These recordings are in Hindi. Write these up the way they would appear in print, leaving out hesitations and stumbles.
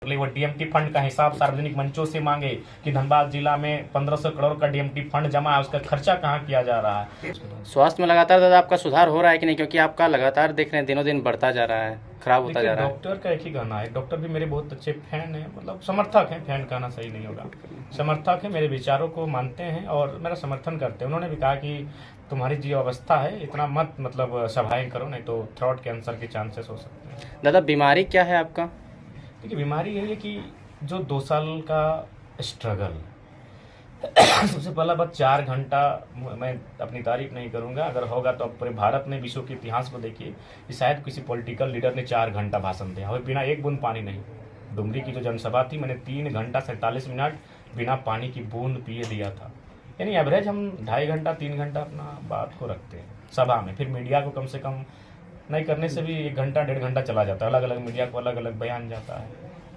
वो डीएमटी फंड का हिसाब सार्वजनिक मंचों से मांगे कि धनबाद जिला में 1500 करोड़ का डीएमटी फंड जमा है, उसका खर्चा कहाँ किया जा रहा है। स्वास्थ्य में लगातार दादा आपका सुधार हो रहा है कि नहीं, क्योंकि आपका लगातार देख रहे हैं दिनों दिन बढ़ता जा रहा है, खराब होता जा रहा है। डॉक्टर का एक ही कहना है, डॉक्टर भी मेरे बहुत अच्छे फैन हैं, मतलब समर्थक हैं, फैन कहना सही नहीं होगा, समर्थक है, मेरे विचारों को मानते हैं और मेरा समर्थन करते हैं। उन्होंने भी कहा कि तुम्हारी जो अवस्था है इतना मत मतलब सभाएं करो, नहीं तो थ्रोट कैंसर के चांसेस हो सकते हैं। दादा बीमारी क्या है आपका? देखिए बीमारी यही है कि जो 2 साल का स्ट्रगल सबसे पहला बात 4 घंटा, मैं अपनी तारीफ नहीं करूंगा, अगर होगा तो पूरे भारत में विश्व के इतिहास को देखिए कि शायद किसी पॉलिटिकल लीडर ने 4 घंटा भाषण दिया और बिना एक बूंद पानी नहीं। डुमरी की जो जनसभा थी, मैंने 3 घंटा 47 मिनट बिना पानी की बूंद पिए दिया था। यानी एवरेज हम 2.5 घंटा 3 घंटा अपना बात को रखते हैं सभा में, फिर मीडिया को कम से कम नहीं करने से भी 1 घंटा 1.5 घंटा चला जाता है, अलग अलग मीडिया को अलग अलग बयान जाता है।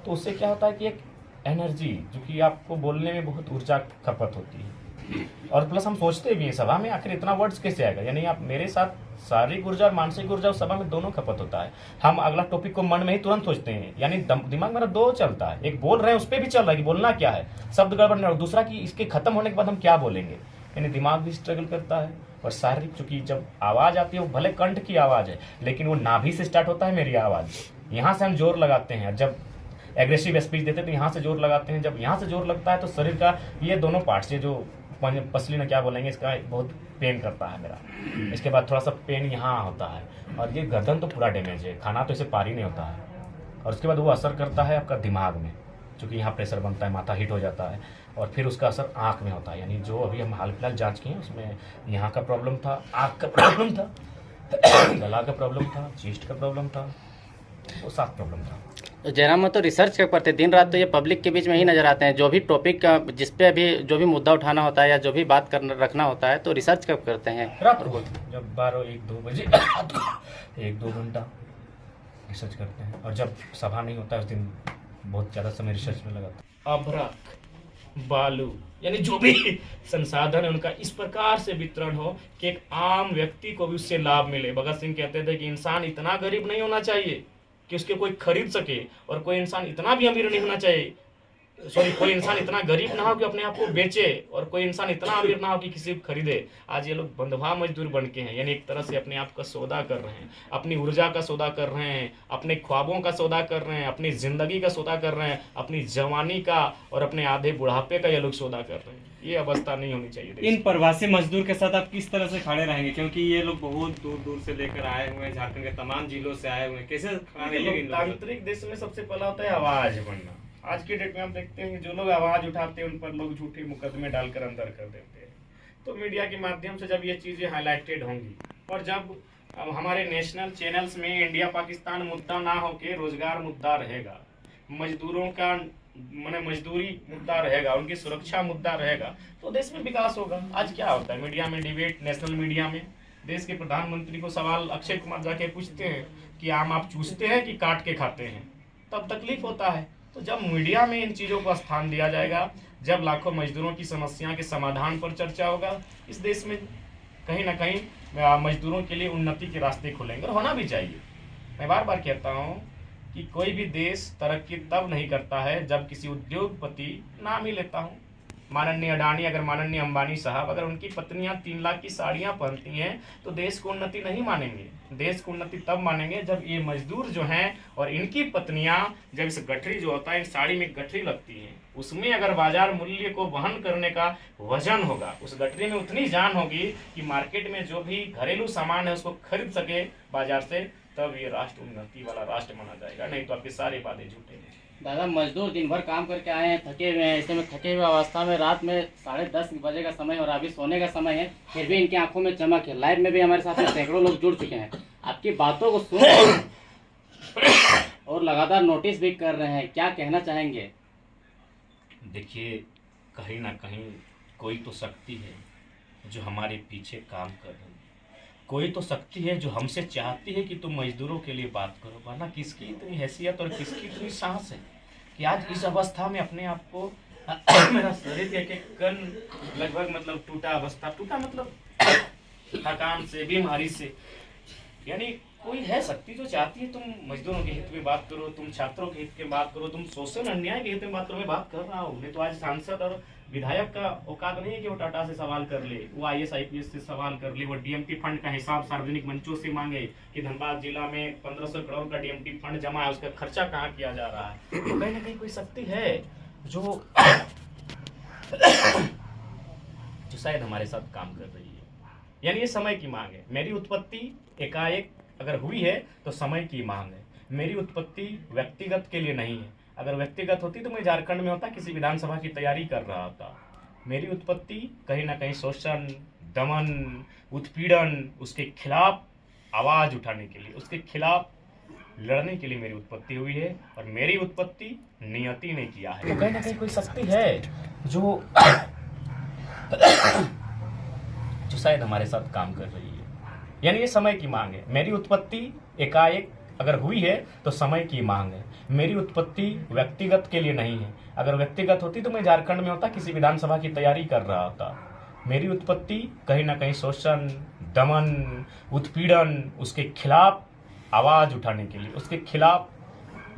तो उससे क्या होता है कि एक एनर्जी जो कि आपको बोलने में बहुत ऊर्जा खपत होती है, और प्लस हम सोचते भी हैं सभा में आखिर इतना वर्ड्स कैसे आएगा। यानी आप मेरे साथ शारीरिक ऊर्जा और मानसिक ऊर्जा उस सभा में दोनों खपत होता है। हम अगला टॉपिक को मन में ही तुरंत सोचते हैं, यानी दिमाग मेरा 2 चलता है, एक बोल रहे हैं उस पर भी चल रहा है कि बोलना क्या है, शब्द गड़बड़ नहीं, और दूसरा कि इसके खत्म होने के बाद हम क्या बोलेंगे। यानी दिमाग भी स्ट्रगल करता है और शारीरिक, चूंकि जब आवाज आती है वो भले कंठ की आवाज है लेकिन वो नाभि से स्टार्ट होता है मेरी आवाज, यहाँ से हम जोर लगाते हैं। जब एग्रेसिव स्पीच देते हैं तो यहाँ से जोर लगाते हैं, जब यहाँ से जोर लगता है तो शरीर का ये दोनों पार्ट से जो पसली ना क्या बोलेंगे, इसका बहुत पेन करता है मेरा। इसके बाद थोड़ा सा पेन यहाँ होता है और ये गर्दन तो पूरा डैमेज है, खाना तो इसे पार ही नहीं होता है। और उसके बाद वो असर करता है आपका दिमाग में, क्योंकि यहाँ प्रेशर बनता है, माथा हिट हो जाता है, और फिर उसका असर आँख में होता है। यानी जो अभी हम हाल फिलहाल जाँच किए उसमें यहाँ का प्रॉब्लम था, आँख का प्रॉब्लम था, गला का प्रॉब्लम था, चेस्ट का प्रॉब्लम था, वो 7 प्रॉब्लम था। तो जयराम में तो रिसर्च कब करते हैं? दिन रात तो ये पब्लिक के बीच में ही नजर आते हैं, जो भी टॉपिक का जिस पे अभी जो भी मुद्दा उठाना होता है या जो भी बात करना रखना होता है, तो रिसर्च कब करते हैं? रात को जब 12-1-2 बजे 1-2 घंटा रिसर्च करते हैं, और जब सभा नहीं होता है उस दिन बहुत ज़्यादा समय रिसर्च में लगाता है। अभ्रक, बालू, यानी जो भी संसाधन है उनका इस प्रकार से वितरण हो कि एक आम व्यक्ति को भी उससे लाभ मिले। भगत सिंह कहते थे कि इंसान इतना गरीब नहीं होना चाहिए कि उसके कोई खरीद सके, और कोई इंसान इतना भी अमीर नहीं होना चाहिए, कोई इंसान इतना गरीब ना हो कि अपने आप को बेचे, और कोई इंसान इतना अमीर ना हो कि किसी को खरीदे। आज ये लोग बंधुआ मजदूर बन के हैं, यानी एक तरह से अपने आप का सौदा कर रहे हैं, अपनी ऊर्जा का सौदा कर रहे हैं, अपने ख्वाबों का सौदा कर रहे हैं, अपनी जिंदगी का सौदा कर रहे हैं, अपनी जवानी का और अपने आधे बुढ़ापे का ये लोग सौदा कर रहे हैं। ये अवस्था नहीं होनी चाहिए। इन प्रवासी मजदूर के साथ आप किस तरह से खड़े रहेंगे, क्योंकि ये लोग बहुत दूर दूर से लेकर आए हुए हैं, झारखंड के तमाम जिलों से आए हुए हैं, कैसे लोकतांत्रिक देश में सबसे पहला होता है आवाज बनना। आज के डेट में हम देखते हैं जो लोग आवाज उठाते हैं उन पर लोग झूठे मुकदमे डालकर अंदर कर देते हैं। तो मीडिया के माध्यम से जब ये चीजें हाईलाइटेड होंगी, और जब हमारे नेशनल चैनल्स में इंडिया पाकिस्तान मुद्दा ना होके रोजगार मुद्दा रहेगा, मजदूरों का मजदूरी मुद्दा रहेगा, उनकी सुरक्षा मुद्दा रहेगा, तो देश में विकास होगा। आज क्या होता है मीडिया में डिबेट, नेशनल मीडिया में देश के प्रधानमंत्री को सवाल अक्षय कुमार जाके पूछते हैं कि आम आप चूसते हैं कि काट के खाते हैं, तब तकलीफ होता है। तो जब मीडिया में इन चीज़ों को स्थान दिया जाएगा, जब लाखों मजदूरों की समस्या के समाधान पर चर्चा होगा, इस देश में कहीं ना कहीं मजदूरों के लिए उन्नति के रास्ते खुलेंगे, और होना भी चाहिए। मैं बार बार कहता हूँ कि कोई भी देश तरक्की तब नहीं करता है जब किसी उद्योगपति नाम ही लेता हूँ, माननीय अडानी, अगर माननीय अंबानी साहब, अगर उनकी पत्नियां 3 लाख की साड़ियां पहनती हैं तो देश को उन्नति नहीं मानेंगे। देश को उन्नति तब मानेंगे जब ये मजदूर जो हैं और इनकी पत्नियां, जब इस गठरी जो होता है, इन साड़ी में गठरी लगती है, उसमें अगर बाजार मूल्य को वहन करने का वजन होगा, उस गठरी में उतनी जान होगी कि मार्केट में जो भी घरेलू सामान है उसको खरीद सके बाजार से, तब ये राष्ट्र उन्नति वाला राष्ट्र माना जाएगा। नहीं तो आपके सारे वादे झूठे हैं। दादा मजदूर दिन भर काम करके आए हैं, थके हुए हैं, ऐसे में थके हुए अवस्था में रात में 10:30 बजे का समय और अभी सोने का समय है, फिर भी इनकी आंखों में चमक है। लाइव में भी हमारे साथ में सैकड़ों लोग जुड़ चुके हैं, आपकी बातों को सुन और लगातार नोटिस भी कर रहे हैं, क्या कहना चाहेंगे? देखिए, कहीं ना कहीं कोई तो शक्ति है जो हमारे पीछे काम कर रही है, कोई तो शक्ति है जो हमसे चाहती है कि तुम मजदूरों के लिए बात करो, वरना किसकी इतनी हैसियत और किसकी इतनी साहस है कि आज इस अवस्था में अपने आप को मेरा शरीर एक कण लगभग मतलब टूटा अवस्था, टूटा मतलब थकान से, बीमारी से, यानी कोई है शक्ति जो चाहती है तुम मजदूरों के हित में बात करो, तुम छात्रों के हित में बात करो, तुम शोषण अन्याय के हित में बात करो। मैं बात कर रहा हूँ, नहीं तो आज सांसद और विधायक का औकात नहीं है कि वो टाटा से सवाल कर ले, वो IAS IPS से सवाल कर ले, वो DMT फंड का हिसाब सार्वजनिक मंचों से मांगे कि धनबाद जिला में 1500 करोड़ का DMT फंड जमा है, उसका खर्चा कहाँ किया जा रहा है। तो कहीं ना कहीं कोई शक्ति है जो जो शायद हमारे साथ काम कर रही है। यानी ये समय की मांग है। मेरी उत्पत्ति एकाएक अगर हुई है तो समय की मांग है। मेरी उत्पत्ति व्यक्तिगत के लिए नहीं है। अगर व्यक्तिगत होती तो मैं झारखंड में होता, किसी विधानसभा की तैयारी कर रहा होता। मेरी उत्पत्ति कहीं ना कहीं शोषण, दमन, उत्पीड़न, उसके खिलाफ आवाज उठाने के लिए, उसके खिलाफ लड़ने के लिए मेरी उत्पत्ति हुई है। और मेरी उत्पत्ति नियति ने किया है। तो कहीं ना कहीं कोई शक्ति है जो जो शायद हमारे साथ काम कर रही है। यानी ये समय की मांग है। मेरी उत्पत्ति एकाएक अगर हुई है तो समय की मांग है। मेरी उत्पत्ति व्यक्तिगत के लिए नहीं है। अगर व्यक्तिगत होती तो मैं झारखंड में होता, किसी विधानसभा की तैयारी कर रहा होता। मेरी उत्पत्ति कहीं ना कहीं शोषण, दमन, उत्पीड़न, उसके खिलाफ आवाज उठाने के लिए, उसके खिलाफ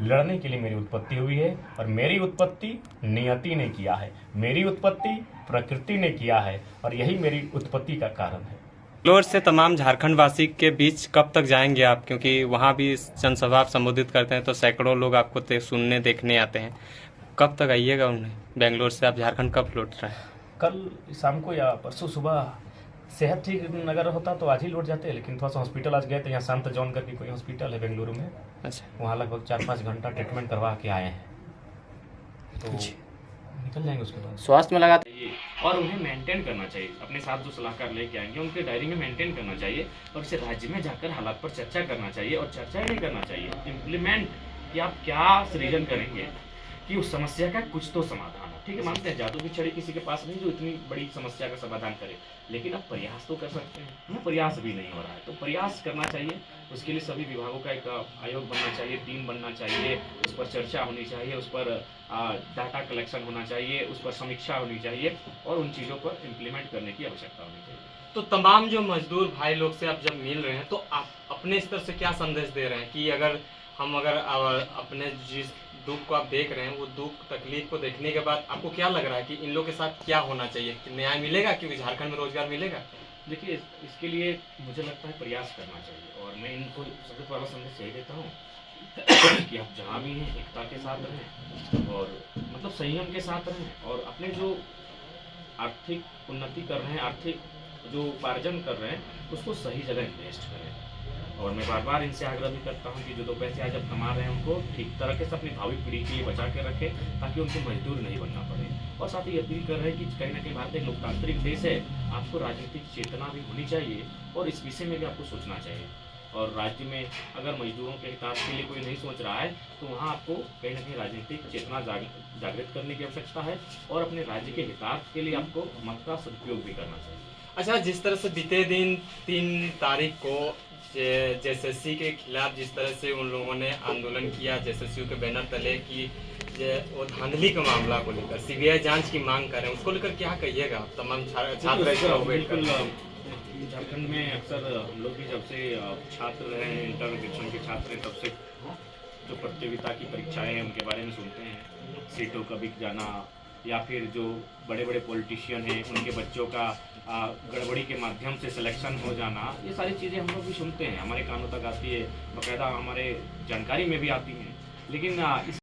लड़ने के लिए मेरी उत्पत्ति हुई है। और मेरी उत्पत्ति नियति ने किया है। मेरी उत्पत्ति प्रकृति ने किया है। और यही मेरी उत्पत्ति का कारण है। बेंगलोर से तमाम झारखंड वासी के बीच कब तक जाएंगे आप, क्योंकि वहाँ भी जनसभा आप संबोधित करते हैं तो सैकड़ों लोग आपको सुनने देखने आते हैं। कब तक आइएगा उन्हें? बेंगलोर से आप झारखंड कब लौट रहे हैं? कल शाम को या परसों सुबह। सेहत ठीक अगर होता तो आज ही लौट जाते, लेकिन थोड़ा सा हॉस्पिटल आज गए थे। यहाँ संत जॉन करके कोई हॉस्पिटल है बेंगलुरु में। अच्छा। वहाँ लगभग 4-5 घंटा ट्रीटमेंट करवा के आए हैं, तो निकल जाएंगे उसके बाद। स्वास्थ्य में लगा और उन्हें मेंटेन करना चाहिए। अपने साथ जो सलाहकार लेके आएंगे उनके डायरी में मेंटेन करना चाहिए और इसे राज्य में जाकर हालात पर चर्चा करना चाहिए। और चर्चा ही नहीं करना चाहिए, इम्प्लीमेंट, कि आप क्या सृजन करेंगे कि उस समस्या का कुछ तो समाधान हो। ठीक है, मानते हैं जादू की छड़ी किसी के पास नहीं जो इतनी बड़ी समस्या का समाधान करे, लेकिन अब प्रयास तो कर सकते हैं ना। प्रयास भी नहीं हो रहा है, तो प्रयास करना चाहिए। उसके लिए सभी विभागों का एक आयोग बनना चाहिए, टीम बनना चाहिए, उस पर चर्चा होनी चाहिए, उस पर डाटा कलेक्शन होना चाहिए, उस पर समीक्षा होनी चाहिए और उन चीज़ों पर इम्प्लीमेंट करने की आवश्यकता होनी चाहिए। तो तमाम जो मजदूर भाई लोग से आप जब मिल रहे हैं तो आप अपने स्तर से क्या संदेश दे रहे हैं कि अगर अपने जिस दुख को आप देख रहे हैं, वो दुख तकलीफ को देखने के बाद आपको क्या लग रहा है कि इन लोगों के साथ क्या होना चाहिए, कि न्याय मिलेगा, कि झारखंड में रोजगार मिलेगा? देखिए, इसके लिए मुझे लगता है प्रयास करना चाहिए। और मैं इनको सबसे पहला संदेश यही देता हूँ कि आप जहाँ भी हैं एकता के साथ रहें और मतलब संयम के साथ रहें और अपने जो आर्थिक उन्नति कर रहे हैं, आर्थिक जो उपार्जन कर रहे हैं, उसको सही जगह इन्वेस्ट करें। और मैं बार बार इनसे आग्रह भी करता हूँ कि जो 2 पैसे आज जब कमा रहे हैं उनको ठीक तरीके से अपनी भावी पीढ़ी के लिए बचा के रखें, ताकि उनको मजदूर नहीं बनना पड़े। और साथ ही अपील कर रहे हैं कि कहीं ना कहीं भारत एक लोकतांत्रिक देश है, आपको राजनीतिक चेतना भी होनी चाहिए और इस विषय में भी आपको सोचना चाहिए। और राज्य में अगर मजदूरों के हितार्थ के लिए कोई नहीं सोच रहा है तो वहाँ आपको कहीं ना कहीं राजनीतिक चेतना जागृत करने की आवश्यकता है और अपने राज्य के हितार्थ के लिए आपको मत का सदुपयोग भी करना चाहिए। अच्छा, जिस तरह से बीते दिन 3 तारीख को JSSC के खिलाफ जिस तरह से उन लोगों ने आंदोलन किया, JSSU के बैनर तले की वो धांधली का मामला को लेकर CBI जांच की मांग कर रहे हैं, उसको लेकर क्या कहिएगा? तमाम छात्र झारखंड में अक्सर हम लोग भी जब से छात्र रहे हैं, इंटरग्रेशन के छात्र हैं, तब से जो प्रतियोगिता की परीक्षाएं हैं उनके बारे में सुनते हैं। सीटों का बिक जाना या फिर जो बड़े बड़े पॉलिटिशियन हैं उनके बच्चों का गड़बड़ी के माध्यम से सिलेक्शन हो जाना, ये सारी चीज़ें हम लोग भी सुनते हैं, हमारे कानों तक आती है, बाकायदा हमारे जानकारी में भी आती हैं। लेकिन इस